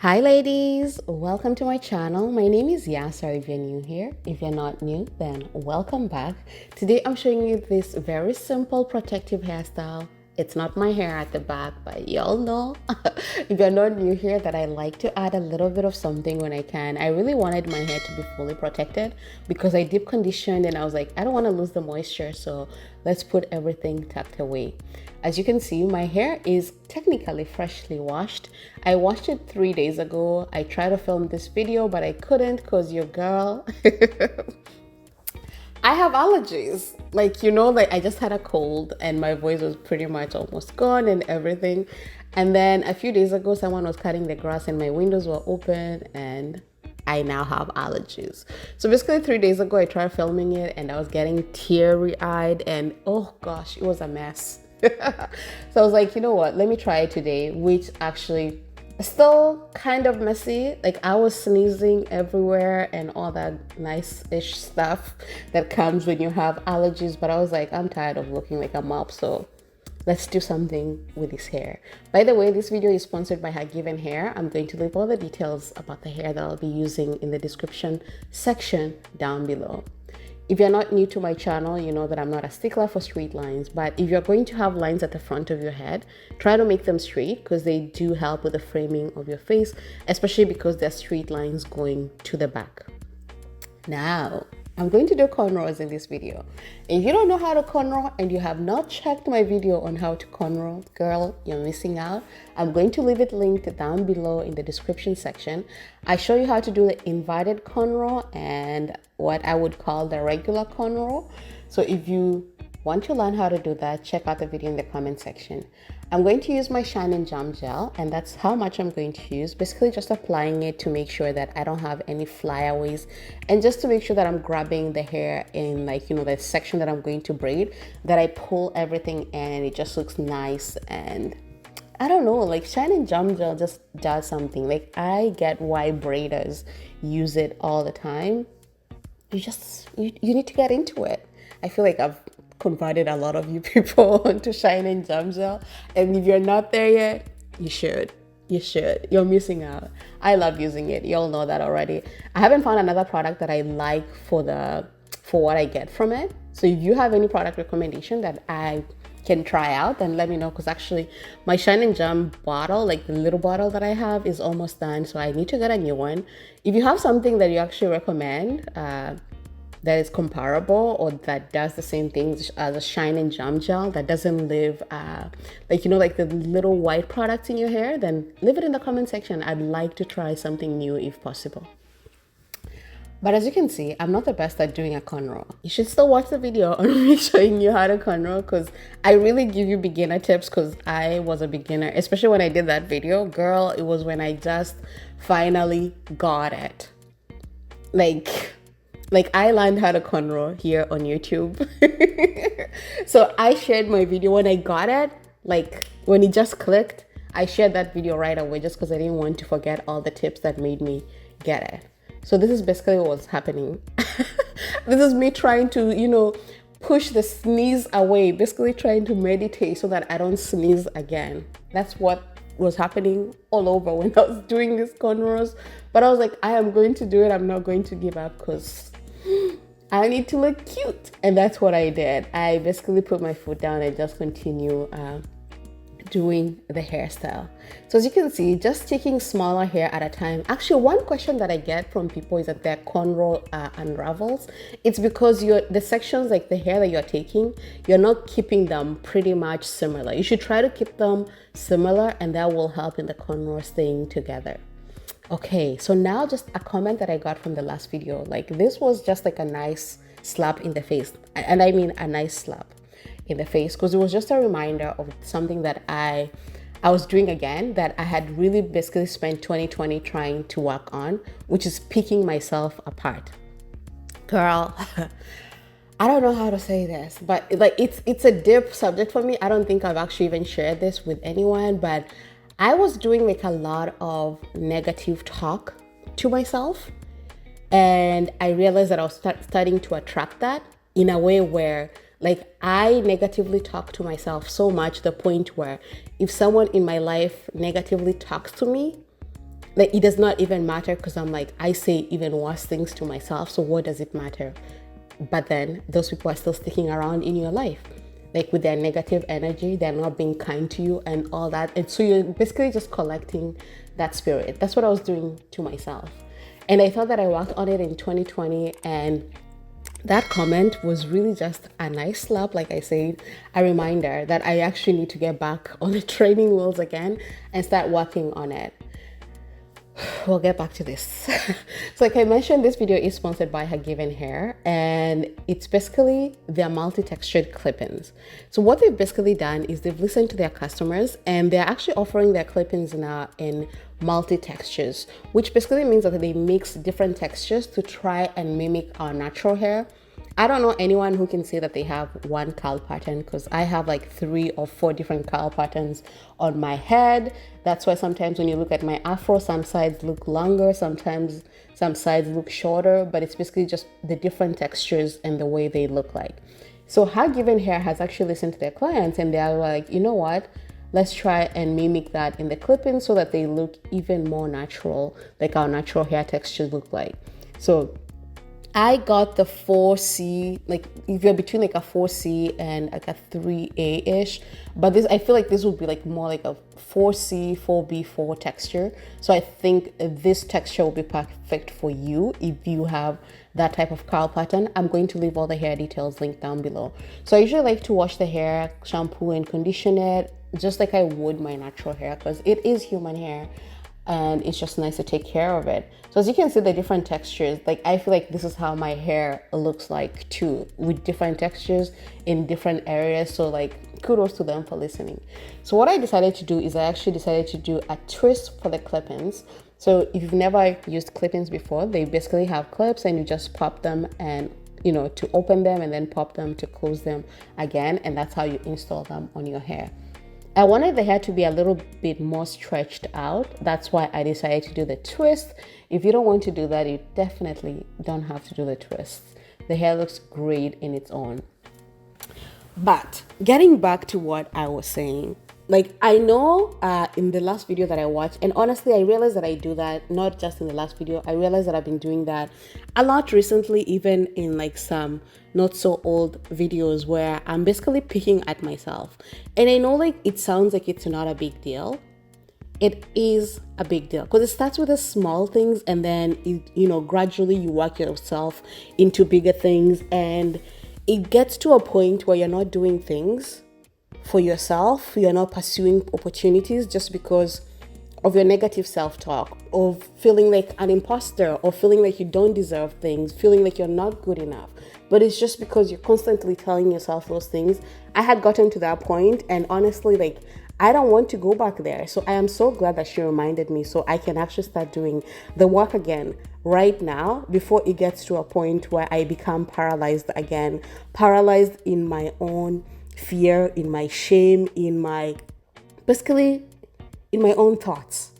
Hi ladies, welcome to my channel. My name is Yasser if you're new here. If you're not new, then welcome back. Today I'm showing you this very simple protective hairstyle. It's not my hair at the back, but y'all know if you're not new here that I like to add a little bit of something when I can. I really wanted my hair to be fully protected because I deep conditioned and I was like, I don't want to lose the moisture, so let's put everything tucked away. As you can see, my hair is technically freshly washed. I washed it 3 days ago. I tried to film this video, but I couldn't because your girl I have allergies. Like I just had a cold and my voice was pretty much almost gone and everything. And then a few days ago, someone was cutting the grass and my windows were open and I now have allergies. So basically 3 days ago, I tried filming it and I was getting teary-eyed and oh gosh, it was a mess. So I was like, you know what, let me try it today, which actually still kind of messy. Like I was sneezing everywhere and all that nice-ish stuff that comes when you have allergies, but I was like, I'm tired of looking like a mop, so let's do something with this hair. By the way, this video is sponsored by HerGivenHair. I'm going to leave all the details about the hair that I'll be using in the description section down below. If you're not new to my channel, you know that I'm not a stickler for straight lines, but if you're going to have lines at the front of your head, try to make them straight because they do help with the framing of your face, especially because they're straight lines going to the back. Now, I'm going to do cornrows in this video. If you don't know how to cornrow and you have not checked my video on how to cornrow, girl, you're missing out. I'm going to leave it linked down below in the description section. I show you how to do the inverted cornrow and what I would call the regular cornrow. So if you want to learn how to do that, check out the video in the comment section. I'm going to use my Shine and Jam gel, and that's how much I'm going to use. Basically just applying it to make sure that I don't have any flyaways and just to make sure that I'm grabbing the hair in, like, you know, the section that I'm going to braid, that I pull everything in and it just looks nice. And I don't know, like Shine and Jam gel just does something. Like I get why braiders use it all the time. You need to get into it. I feel like I've converted a lot of you people onto Shine and Jam gel, and if you're not there yet, you should. You're missing out. I love using it. You all know that already. I haven't found another product that I like for what I get from it. So if you have any product recommendation that I can try out, then let me know, because actually my Shine and Jam bottle, like the little bottle that I have, is almost done, so I need to get a new one. If you have something that you actually recommend that is comparable or that does the same things as a Shine and Jam gel, that doesn't leave like, you know, like the little white products in your hair, then leave it in the comment section. I'd like to try something new if possible. But as you can see, I'm not the best at doing a cornrow. You should still watch the video on me showing you how to cornrow, because I really give you beginner tips, because I was a beginner, especially when I did that video. Girl, it was when I just finally got it. Like I learned how to cornrow here on YouTube. So I shared my video when I got it, like when it just clicked, I shared that video right away just because I didn't want to forget all the tips that made me get it. So this is basically what's happening. This is me trying to, you know, push the sneeze away, basically trying to meditate so that I don't sneeze again. That's what was happening all over when I was doing these cornrows. But I was like, I am going to do it. I'm not going to give up because I need to look cute. And that's what I did. I basically put my foot down and just continue doing the hairstyle. So as you can see, just taking smaller hair at a time. Actually, one question that I get from people is that their cornrow unravels. It's because the sections, like the hair that you're taking, you're not keeping them pretty much similar. You should try to keep them similar, and that will help in the cornrow staying together. Okay, so now just a comment that I got from the last video. Like this was just like a nice slap in the face, and I mean a nice slap in the face, because it was just a reminder of something that I was doing again, that I had really basically spent 2020 trying to work on, which is picking myself apart. Girl, I don't know how to say this, but like it's a deep subject for me. I don't think I've actually even shared this with anyone, but I was doing like a lot of negative talk to myself, and I realized that I was starting to attract that in a way where, like, I negatively talk to myself so much, the point where if someone in my life negatively talks to me, like it does not even matter, because I'm like, I say even worse things to myself, so what does it matter? But then those people are still sticking around in your life, like with their negative energy. They're not being kind to you and all that, and so you're basically just collecting that spirit. That's what I was doing to myself, and I thought that I worked on it in 2020, and that comment was really just a nice slap, like I said, a reminder that I actually need to get back on the training wheels again and start working on it. We'll get back to this. So like I mentioned, this video is sponsored by HerGivenHair, and it's basically their multi-textured clip-ins. So what they've basically done is they've listened to their customers, and they're actually offering their clip-ins now in multi-textures, which basically means that they mix different textures to try and mimic our natural hair. I don't know anyone who can say that they have one curl pattern, because I have like 3 or 4 different curl patterns on my head. That's why sometimes when you look at my afro, some sides look longer, sometimes some sides look shorter, but it's basically just the different textures and the way they look like. So HerGivenHair has actually listened to their clients, and they're like, you know what? Let's try and mimic that in the clip-in so that they look even more natural, like our natural hair textures look like. So I got the 4C, like if you're between like a 4C and like a 3A-ish, but this, I feel like this would be like more like a 4C, 4B, 4 texture. So I think this texture will be perfect for you if you have that type of curl pattern. I'm going to leave all the hair details linked down below. So I usually like to wash the hair, shampoo and condition it, just like I would my natural hair, because it is human hair. And it's just nice to take care of it. So as you can see, the different textures, like I feel like this is how my hair looks like too, with different textures in different areas. So like kudos to them for listening. So what I decided to do is I actually decided to do a twist for the clip-ins. So if you've never used clip-ins before, they basically have clips and you just pop them, and you know, to open them, and then pop them to close them again, and that's how you install them on your hair. I wanted the hair to be a little bit more stretched out. That's why I decided to do the twist. If you don't want to do that, you definitely don't have to do the twist. The hair looks great in its own. But getting back to what I was saying, like I know in the last video that I watched, and honestly, I realized that I do that not just in the last video. I realized that I've been doing that a lot recently, even in like some not so old videos where I'm basically picking at myself. And I know like it sounds like it's not a big deal. It is a big deal, because it starts with the small things, and then you know, gradually you work yourself into bigger things, and it gets to a point where you're not doing things for yourself. You're not pursuing opportunities just because of your negative self-talk, of feeling like an imposter, or feeling like you don't deserve things, feeling like you're not good enough. But it's just because you're constantly telling yourself those things. I had gotten to that point, and honestly, like I don't want to go back there. So I am so glad that she reminded me, so I can actually start doing the work again right now, before it gets to a point where I become paralyzed again, paralyzed in my own fear, in my shame, in my, basically in my own thoughts.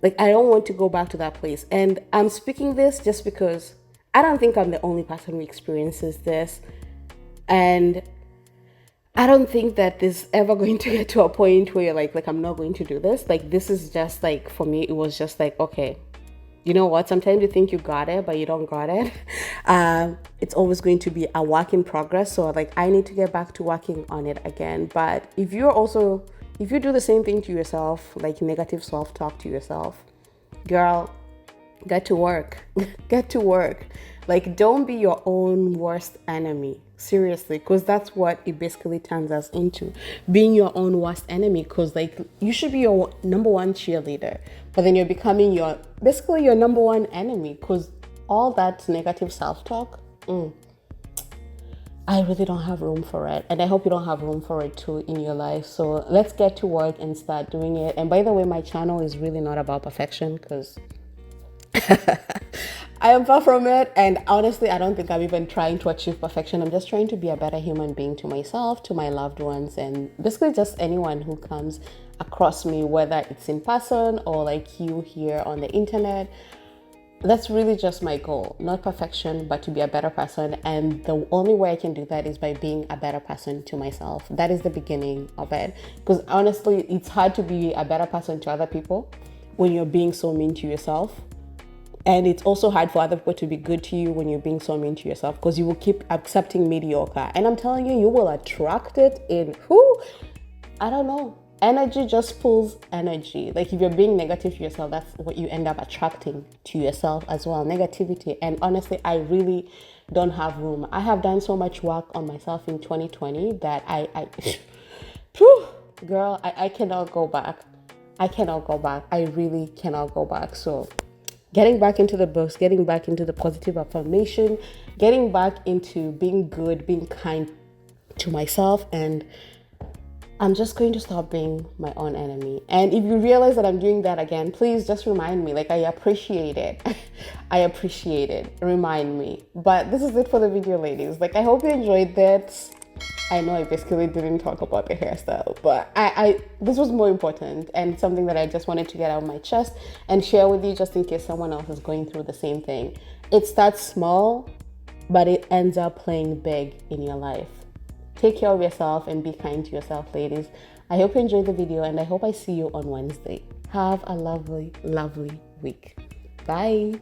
Like I don't want to go back to that place. And I'm speaking this just because I don't think I'm the only person who experiences this. And I don't think that this ever going to get to a point where you're like I'm not going to do this. Like this is just like, for me, it was just like, okay, you know what? Sometimes you think you got it, but you don't got it. It's always going to be a work in progress. So like I need to get back to working on it again. But if you do the same thing to yourself, like negative self-talk to yourself, girl, get to work. Get to work. Like don't be your own worst enemy. Seriously, because that's what it basically turns us into, being your own worst enemy. Because like you should be your number one cheerleader, but then you're becoming basically your number one enemy, because all that negative self-talk, I really don't have room for it. And I hope you don't have room for it too in your life. So let's get to work and start doing it. And by the way, my channel is really not about perfection, because I am far from it, and honestly, I don't think I'm even trying to achieve perfection. I'm just trying to be a better human being to myself, to my loved ones, and basically just anyone who comes across me, whether it's in person or like you here on the internet. That's really just my goal. Not perfection, but to be a better person. And the only way I can do that is by being a better person to myself. That is the beginning of it. Because honestly, it's hard to be a better person to other people, when you're being so mean to yourself. And it's also hard for other people to be good to you when you're being so mean to yourself, because you will keep accepting mediocre. And I'm telling you, you will attract it in I don't know. Energy just pulls energy. Like if you're being negative to yourself, that's what you end up attracting to yourself as well, negativity. And honestly, I really don't have room. I have done so much work on myself in 2020 that girl, I cannot go back. I cannot go back. I really cannot go back. So getting back into the books, getting back into the positive affirmation, getting back into being good, being kind to myself, and I'm just going to stop being my own enemy. And if you realize that I'm doing that again, please just remind me. Like, I appreciate it. I appreciate it. Remind me. But this is it for the video, ladies. Like, I hope you enjoyed that. I know I basically didn't talk about the hairstyle, but this was more important and something that I just wanted to get out of my chest and share with you, just in case someone else is going through the same thing. It starts small, but it ends up playing big in your life. Take care of yourself and be kind to yourself, ladies. I hope you enjoyed the video, and I hope I see you on Wednesday. Have a lovely, lovely week. Bye.